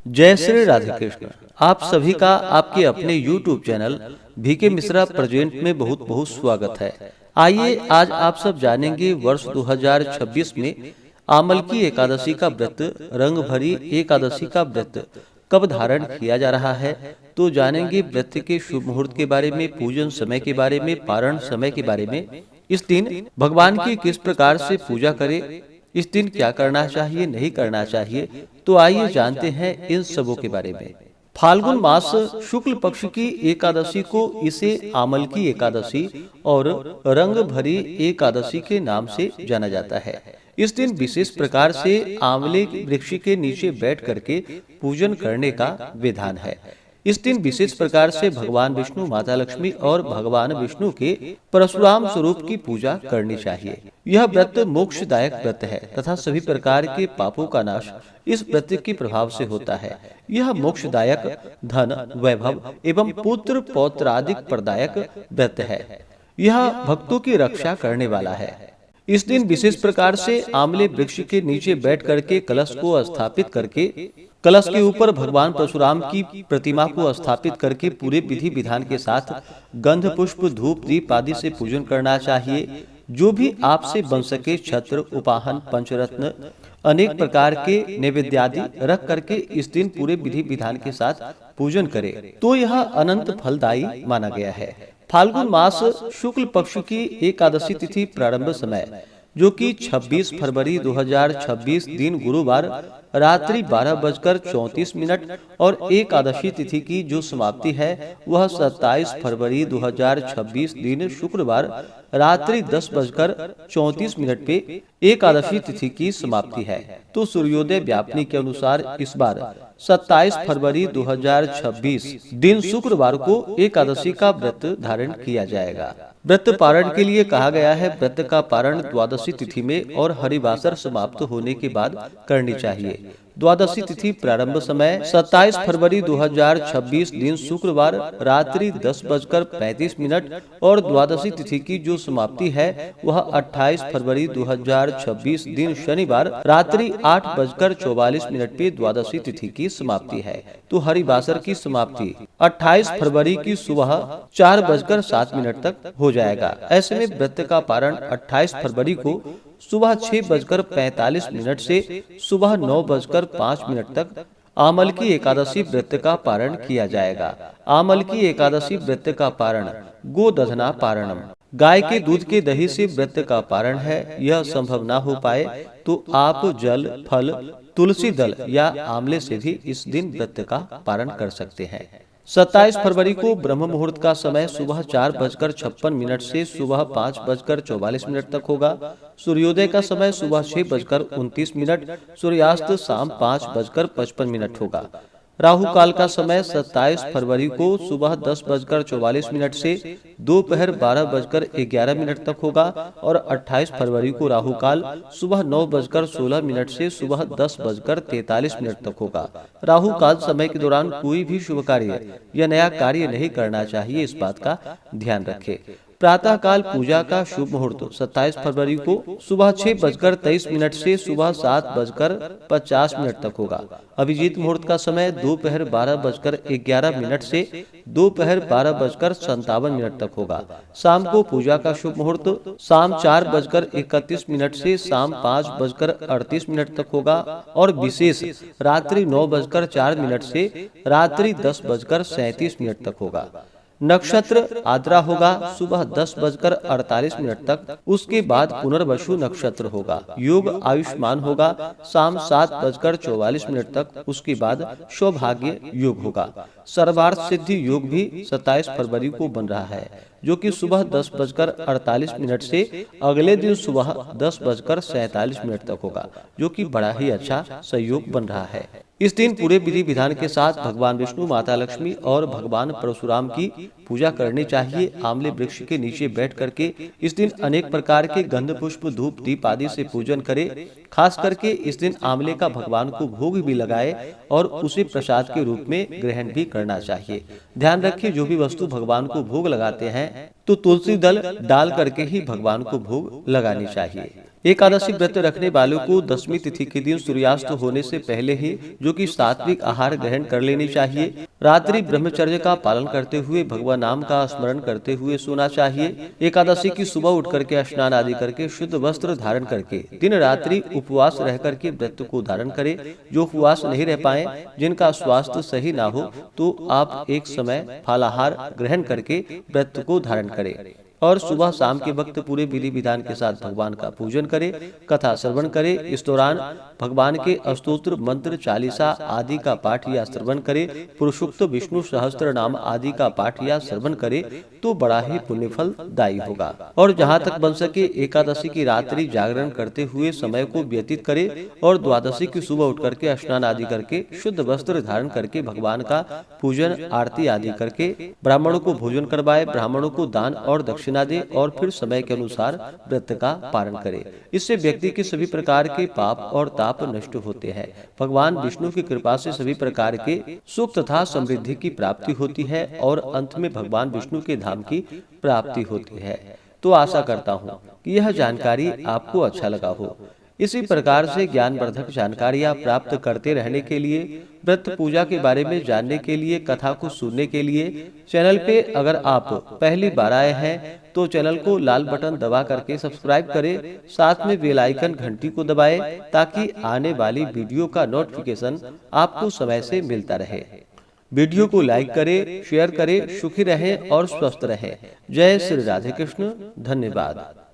जय श्री राधे कृष्ण। आप सभी का आपके अपने YouTube channel VK Mishra present में बहुत बहुत स्वागत है। आइए आज आप सब जानेंगे वर्ष 2026 में आमल की एकादशी का व्रत, रंग भरी एकादशी का व्रत कब धारण किया जा रहा है। तो जानेंगे व्रत के शुभ मुहूर्त के बारे में, पूजन समय के बारे में, पारण समय के बारे में, इस दिन भगवान की किस प्रकार से पूजा करें, इस दिन क्या करना चाहिए, नहीं करना चाहिए। तो आइए जानते हैं इन सबों के बारे में। फाल्गुन मास शुक्ल पक्ष की एकादशी को इसे आमल की एकादशी और रंग भरी एकादशी के नाम से जाना जाता है। इस दिन विशेष प्रकार से आंवले वृक्ष के नीचे बैठ करके पूजन करने का विधान है। इस दिन विशेष प्रकार से भगवान विष्णु, माता लक्ष्मी और भगवान विष्णु के परशुराम स्वरूप की पूजा करनी चाहिए। यह व्रत मोक्षदायक व्रत है तथा सभी प्रकार के पापों का नाश इस व्रत के प्रभाव से होता है। यह मोक्षदायक, धन, वैभव एवं पुत्र पौत्रादिक प्रदायक व्रत है। यह भक्तों की रक्षा करने वाला है। इस दिन विशेष प्रकार से आंवले वृक्ष के नीचे बैठ करके कलश को स्थापित करके कलश के ऊपर भगवान परशुराम की प्रतिमा को स्थापित करके पूरे विधि विधान के साथ गंध, पुष्प, धूप, दीप आदि से पूजन करना चाहिए। जो भी आपसे बन सके छत्र, उपाहन, पंचरत्न, अनेक प्रकार के नैवेद्यादि रख करके इस दिन पूरे विधि विधान के साथ पूजन करें तो यह अनंत फलदायी माना गया है। फाल्गुन मास शुक्ल पक्ष की एकादशी तिथि प्रारंभ समय जो कि 26 फरवरी 2026 दिन गुरुवार रात्रि 12:34 और एकादशी तिथि की जो समाप्ति है वह 27 फरवरी 2026 दिन शुक्रवार रात्रि 10:34 पे एकादशी तिथि की समाप्ति है। तो सूर्योदय व्यापनी के अनुसार इस बार 27 फरवरी 2026 दिन शुक्रवार को एकादशी का व्रत धारण किया जाएगा। व्रत पारण के लिए कहा गया है। व्रत का पारण द्वादशी तिथि में और हरिवासर समाप्त होने के बाद करनी चाहिए। द्वादशी तिथि प्रारंभ समय 27 फरवरी 2026 दिन शुक्रवार रात्रि 10:35 और द्वादशी तिथि की जो समाप्ति है वह 28 फरवरी 2026 दिन शनिवार रात्रि 8:44 पे द्वादशी तिथि की समाप्ति है। तो हरिवासर की समाप्ति 28 फरवरी की सुबह 4:07 तक हो जाएगा। ऐसे में व्रत का पारण 28 फरवरी को सुबह 6:45 से सुबह 9:05 तक आमल की एकादशी व्रत का पारण किया जाएगा। आमल की एकादशी व्रत का पारण गोदधना पारणम, गाय के दूध के दही से व्रत का पारण है। यह संभव ना हो पाए तो आप जल, फल, तुलसी दल या आंवले से भी इस दिन व्रत का पारण कर सकते हैं। 27 फरवरी को ब्रह्म मुहूर्त का समय सुबह 4:56 से सुबह 5:44 तक होगा। सूर्योदय का समय सुबह 6:29, सूर्यास्त शाम 5:55 होगा। राहु काल का समय 27 फरवरी को सुबह 10:44 से दोपहर 12:11 तक होगा और 28 फरवरी को राहु काल सुबह 9:16 से सुबह 10:43 तक होगा। राहु काल समय के दौरान कोई भी शुभ कार्य या नया कार्य नहीं करना चाहिए, इस बात का ध्यान रखें। प्रातः काल पूजा का शुभ मुहूर्त 27 फरवरी को सुबह 6:23 से सुबह 7:50 तक होगा। अभिजीत मुहूर्त का समय दोपहर 12:11 से दोपहर 12:57 तक होगा। शाम को पूजा का शुभ मुहूर्त शाम 4:31 से शाम 5:38 तक होगा और विशेष रात्रि 9:04 से रात्रि 10:37 तक होगा। नक्षत्र आद्रा होगा सुबह 10:48 तक, उसके बाद पुनर्वसु नक्षत्र होगा। योग आयुष्मान होगा शाम 7:44 तक, उसके बाद सौभाग्य योग होगा। सर्वार्थ सिद्धि योग भी 27 फरवरी को बन रहा है जो कि सुबह 10:48 से अगले दिन सुबह 10:47 तक होगा, जो कि बड़ा ही अच्छा सहयोग बन रहा है। इस दिन पूरे विधि विधान के साथ भगवान विष्णु, माता लक्ष्मी और भगवान परशुराम की पूजा करनी चाहिए। आंवले वृक्ष के नीचे बैठ करके इस दिन अनेक प्रकार के गंध, पुष्प, धूप, दीप आदि से पूजन करें। खास करके इस दिन आंवले का भगवान को भोग भी लगाए और उसे प्रसाद के रूप में ग्रहण भी करना चाहिए। ध्यान रखिए, जो भी वस्तु भगवान को भोग लगाते हैं तो तुलसी दल डाल करके ही भगवान को भोग लगानी चाहिए। एकादशी व्रत रखने वालों को दशमी तिथि के दिन सूर्यास्त होने से पहले ही जो कि सात्विक आहार ग्रहण कर लेनी चाहिए। रात्रि ब्रह्मचर्य का पालन करते हुए भगवान नाम का स्मरण करते हुए सोना चाहिए। एकादशी की सुबह उठ करके स्नान आदि करके शुद्ध वस्त्र धारण करके दिन रात्रि उपवास रह करके व्रत को धारण करें। जो उपवास नहीं रह पाए, जिनका स्वास्थ्य सही ना हो, तो आप एक समय फलाहार ग्रहण करके व्रत को धारण करें और सुबह शाम के वक्त पूरे विधि विधान के साथ भगवान का पूजन करें, कथा श्रवण करें। इस दौरान भगवान के स्तोत्र मंत्र चालीसा आदि का पाठ या श्रवण करें। पुरुषोक्त विष्णु सहस्त्र नाम आदि का पाठ या श्रवण करें तो बड़ा ही पुण्य फल दायी होगा। और जहाँ तक बन सके एकादशी की रात्रि जागरण करते हुए समय को व्यतीत करें और द्वादशी की सुबह उठ करके स्नान आदि करके शुद्ध वस्त्र धारण करके भगवान का पूजन आरती आदि करके ब्राह्मणों को भोजन करवाए, ब्राह्मणों को दान और दक्षिणा दे और फिर समय के अनुसार व्रत का पालन करे। इससे व्यक्ति के सभी प्रकार के पाप और ताप नष्ट होते हैं। भगवान विष्णु की कृपा से सभी प्रकार के सुख तथा समृद्धि की प्राप्ति होती है और अंत में भगवान विष्णु के धाम की प्राप्ति होती है। तो आशा करता हूँ कि यह जानकारी आपको अच्छा लगा हो। इसी प्रकार से ज्ञानवर्धक जानकारियाँ प्राप्त करते रहने के लिए, व्रत पूजा के बारे में जानने के लिए, कथा को सुनने के लिए चैनल पे अगर आप पहली बार आए हैं तो चैनल को लाल बटन दबा करके सब्सक्राइब करें, साथ में बेल आइकन घंटी को दबाएं ताकि आने वाली वीडियो का नोटिफिकेशन आपको समय से मिलता रहे। वीडियो को लाइक करें, शेयर करें। सुखी रहें और स्वस्थ रहें। जय श्री राधे कृष्ण। धन्यवाद।